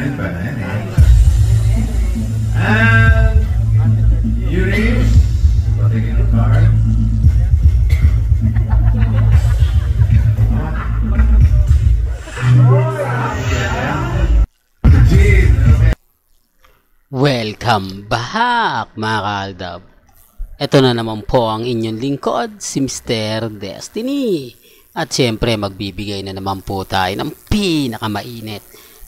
Yan pa na yan eh. And Eunice, patingin ng card. Welcome back mga kaaldab. Ito na naman po ang inyong lingkod, si Mr. Destiny. At syempre magbibigay na naman po tayo ng pinakamainit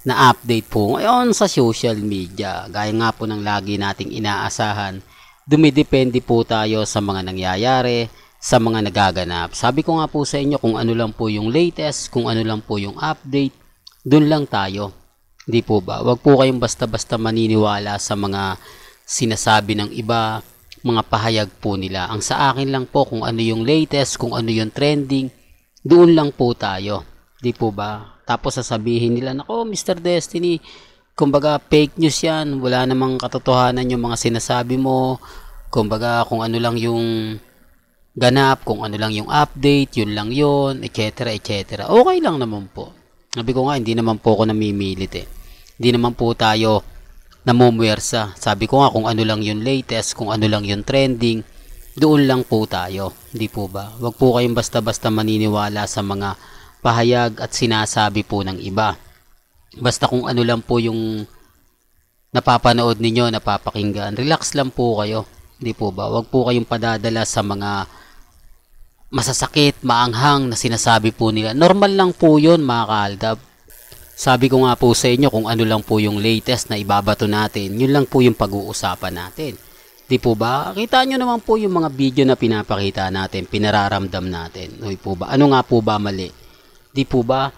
na update po ngayon sa social media. Gaya nga po ng lagi nating inaasahan, dumidepende po tayo sa mga nangyayari, sa mga nagaganap. Sabi ko nga po sa inyo, kung ano lang po yung latest, kung ano lang po yung update, dun lang tayo. Di po ba? Huwag po kayong basta-basta maniniwala sa mga sinasabi ng iba, mga pahayag po nila. Ang sa akin lang po kung ano yung latest, kung ano yung trending, doon lang po tayo. Di po ba? Tapos sasabihin nila, nako Mr. Destiny, kumbaga fake news yan, wala namang katotohanan yung mga sinasabi mo, kumbaga kung ano lang yung ganap, kung ano lang yung update, yun lang yun, etc. etc. Okay lang naman po. Sabi ko nga, hindi naman po ako namimilit eh. Hindi naman po tayo namumuwersa. Sabi ko nga, kung ano lang yung latest, kung ano lang yung trending, doon lang po tayo. Hindi po ba? Huwag po kayong basta-basta maniniwala sa mga pahayag at sinasabi po ng iba. Basta kung ano lang po yung napapanood ninyo, napapakinggan, relax lang po kayo. Hindi po ba? Huwag po kayong padadala sa mga masasakit, maanghang na sinasabi po nila. Normal lang po yun mga kaaldab. Sabi ko nga po sa inyo, kung ano lang po yung latest na ibabato natin, yun lang po yung pag-uusapan natin. Di po ba? Kita nyo naman po yung mga video na pinapakita natin, pinararamdam natin. Di po ba? Ano nga po ba mali? Di po ba?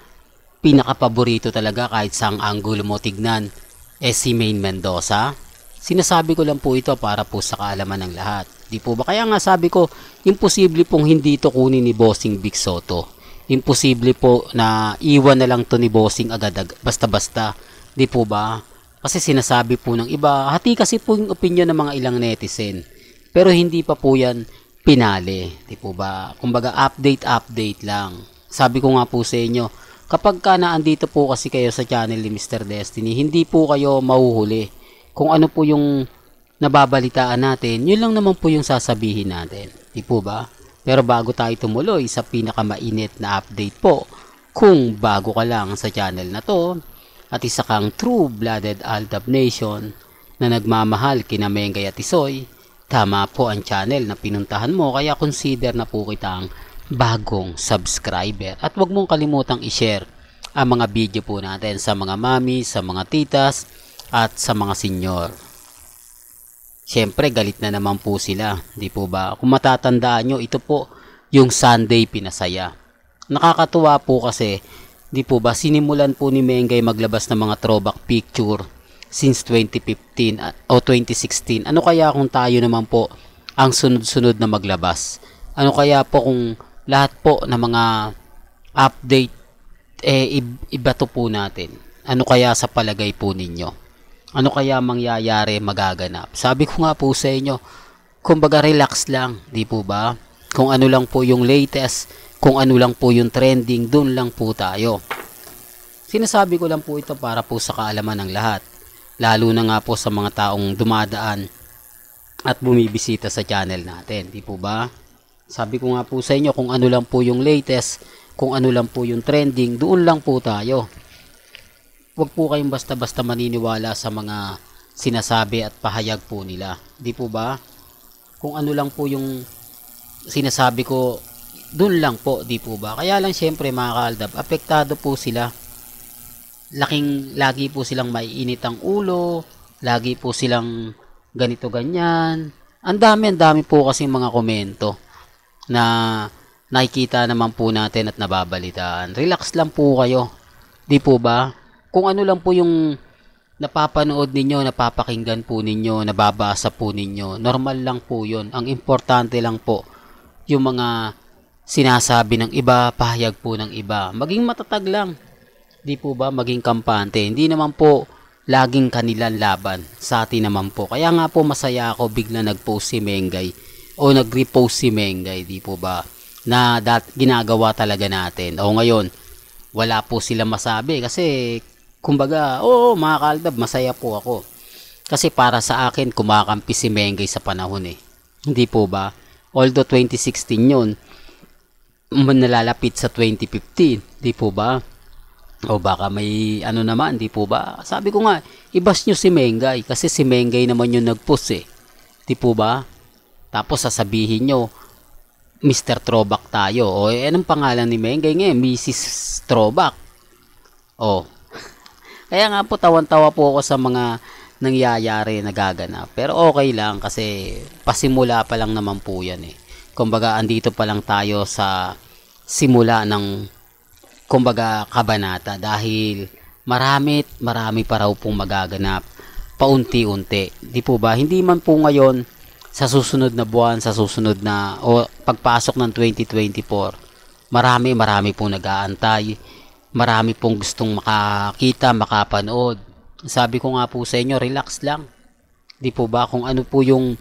Pinakapaborito talaga kahit saang angulo mo tignan, si Maine Mendoza. Sinasabi ko lang po ito para po sa kaalaman ng lahat. Di po ba? Kaya nga sabi ko, imposible pong hindi ito kunin ni Bossing Vic Soto. Imposible po na iwan na lang to ni Bossing agad basta-basta. Di po ba? Kasi sinasabi po ng iba, hati kasi po yung opinion ng mga ilang netizen. Pero hindi pa po yan pinali. Di po ba? Kumbaga update lang. Sabi ko nga po sa inyo, kapag ka naandito po kasi kayo sa channel ni Mr. Destiny, hindi po kayo mahuhuli. Kung ano po yung nababalitaan natin, yun lang naman po yung sasabihin natin. Di po ba? Pero bago tayo tumuloy sa pinakamainit na update po, kung bago ka lang sa channel na to, at isa kang true-blooded Aldab Nation na nagmamahal kina Mengay at Isoy, tama po ang channel na pinuntahan mo, kaya consider na po kitang bagong subscriber. At huwag mong kalimutang i-share ang mga video po natin sa mga mami, sa mga titas, at sa mga senyor. Siyempre, galit na naman po sila. Di po ba? Kung matatandaan nyo, ito po yung Sunday Pinasaya. Nakakatuwa po kasi, di po ba, sinimulan po ni Mengay maglabas ng mga throwback picture since 2015 o 2016. Ano kaya kung tayo naman po ang sunod-sunod na maglabas? Ano kaya po kung lahat po ng mga update ibato po natin? Ano kaya sa palagay po ninyo? Ano kaya mangyayari, magaganap? Sabi ko nga po sa inyo, kumbaga relax lang, di po ba? Kung ano lang po yung latest, kung ano lang po yung trending, dun lang po tayo. Sinasabi ko lang po ito para po sa kaalaman ng lahat. Lalo na nga po sa mga taong dumadaan at bumibisita sa channel natin, di po ba? Sabi ko nga po sa inyo, kung ano lang po yung latest, kung ano lang po yung trending, doon lang po tayo. Huwag po kayong basta-basta maniniwala sa mga sinasabi at pahayag po nila. Di po ba? Kung ano lang po yung sinasabi ko, dun lang po, di po ba? Kaya lang syempre mga kaaldab, apektado po sila. Lagi po silang maiinit ang ulo, lagi po silang ganito ganyan. Ang dami po kasi mga komento na nakikita naman po natin at nababalitaan. Relax lang po kayo. Di po ba? Kung ano lang po yung napapanood ninyo, napapakinggan po ninyo, nababasa po ninyo, normal lang po yun. Ang importante lang po, yung mga sinasabi ng iba, pahayag po ng iba. Maging matatag lang. Di po ba? Maging kampante. Hindi naman po laging kanilang laban. Sa atin naman po. Kaya nga po masaya ako bigla nag-post si Mengay o nag-repost si Mengay. Di po ba? Na ginagawa talaga natin. O ngayon, wala po sila masabi kasi Kumbaga, oo mga kaaldab, masaya po ako. Kasi para sa akin, kumakampi si Mengay sa panahon eh. Hindi po ba? Although 2016 yun, nalalapit sa 2015, di po ba? O baka may ano naman, di po ba? Sabi ko nga, ibas nyo si Mengay kasi si Mengay naman yung nag-post eh. Di po ba? Tapos sasabihin nyo, Mr. Throwback tayo. O anong pangalan ni Mengay ngayon? Mrs. Throwback. O. Kaya nga po, tawan-tawa po ako sa mga nangyayari, nagaganap. Pero okay lang kasi pasimula pa lang naman po yan eh. Kumbaga, andito pa lang tayo sa simula ng kumbaga kabanata dahil marami pa raw pong magaganap paunti-unti. Di po ba? Hindi man po ngayon sa susunod na buwan, sa susunod na o pagpasok ng 2024, marami pong nag-aantay. Marami pong gustong makakita, makapanood. Sabi ko nga po sa inyo, relax lang. Di po ba? Kung ano po yung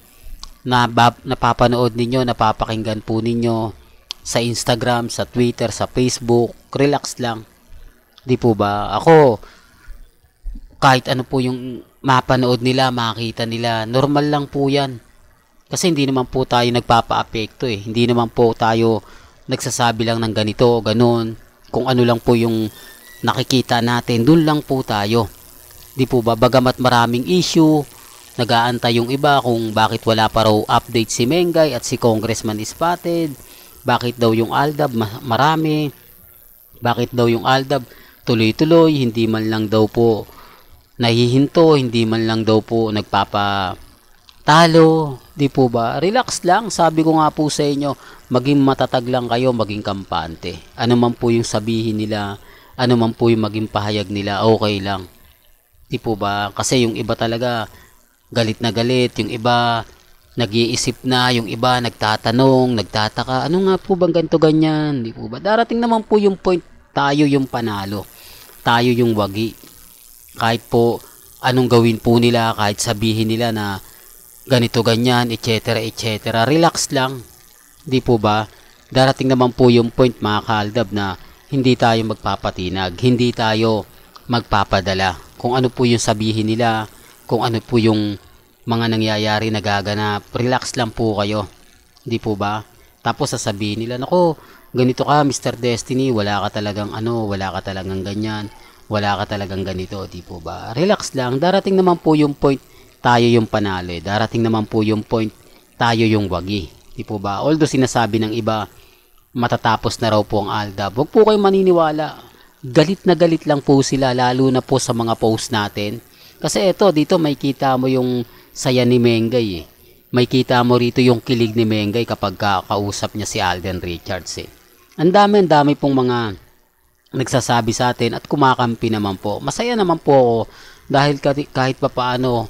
napapanood ninyo, napapakinggan po ninyo sa Instagram, sa Twitter, sa Facebook, relax lang. Di po ba? Ako, kahit ano po yung mapanood nila, makita nila, normal lang po yan. Kasi hindi naman po tayo nagpapa-apekto eh. Hindi naman po tayo nagsasabi lang ng ganito, ganun. Kung ano lang po yung nakikita natin, dun lang po tayo. Di po ba? Bagamat maraming issue, nag-aantay yung iba kung bakit wala pa raw update si Mengay at si Congressman Spotted. Bakit daw yung Aldab marami? Bakit daw yung Aldab tuloy-tuloy, hindi man lang daw po nahihinto, hindi man lang daw po nagpapatalo. Di po ba? Relax lang. Sabi ko nga po sa inyo, maging matatag lang kayo, maging kampante. Ano man po yung sabihin nila, ano man po yung maging pahayag nila, okay lang. Di po ba? Kasi yung iba talaga, galit na galit. Yung iba, nag-iisip na. Yung iba, nagtatanong, nagtataka. Ano nga po bang ganito ganyan? Di po ba? Darating naman po yung point, tayo yung panalo. Tayo yung wagi. Kahit po, anong gawin po nila, kahit sabihin nila na ganito ganyan, etc. etc. Relax lang. Di po ba? Darating naman po yung point mga kaaldab na hindi tayo magpapatinag, hindi tayo magpapadala. Kung ano po yung sabihin nila, kung ano po yung mga nangyayari nagaganap, relax lang po kayo. Di po ba? Tapos sasabihin nila, nako, ganito ka Mr. Destiny, wala ka talagang ano, wala ka talagang ganyan, wala ka talagang ganito, di po ba? Relax lang. Darating naman po yung point, tayo yung panalo. Darating naman po yung point, tayo yung wagi. Di po ba? Although sinasabi ng iba, matatapos na raw po ang Aldab. Huwag po kayong maniniwala. Galit na galit lang po sila, lalo na po sa mga post natin. Kasi ito, dito may kita mo yung saya ni Mengay eh. May kita mo rito yung kilig ni Mengay kapag kausap niya si Alden Richards eh. Ang dami pong mga nagsasabi sa atin at kumakampi naman po. Masaya naman po ako dahil kahit pa paano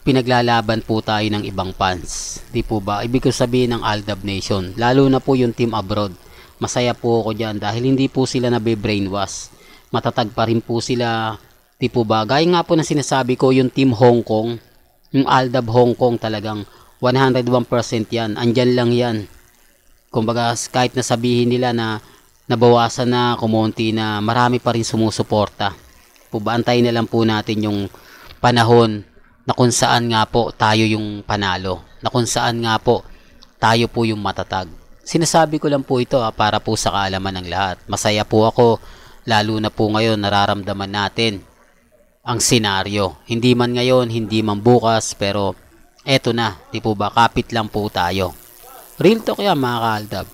pinaglalaban po tayo ng ibang fans. Di po ba? Ibig sabihin ng Aldab Nation, lalo na po yung team abroad. Masaya po ako dyan dahil hindi po sila nabe-brainwash. Matatag pa rin po sila. Di po ba? Gaya nga po na sinasabi ko, yung team Hong Kong, yung Aldab Hong Kong talagang 101% yan. Andyan lang yan. Kumbaga kahit nasabihin nila na nabawasan na, kumonti na, marami pa rin sumusuporta. Po ba? Antayin na lang po natin yung panahon na kung saan nga po tayo yung panalo. Na kung saan nga po tayo po yung matatag. Sinasabi ko lang po ito para po sa kaalaman ng lahat. Masaya po ako, lalo na po ngayon nararamdaman natin ang senaryo. Hindi man ngayon, hindi man bukas, pero eto na, di po ba, kapit lang po tayo. Real talk yan mga kaaldab.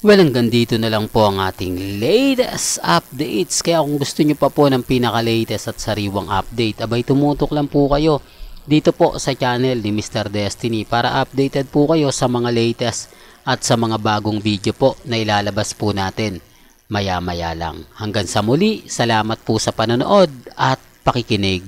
Well, hanggang dito na lang po ang ating latest updates. Kaya kung gusto nyo pa po ng pinaka-latest at sariwang update, abay tumutok lang po kayo dito po sa channel ni Mr. Destiny para updated po kayo sa mga latest at sa mga bagong video po na ilalabas po natin maya-maya lang. Hanggang sa muli, salamat po sa panonood at pakikinig.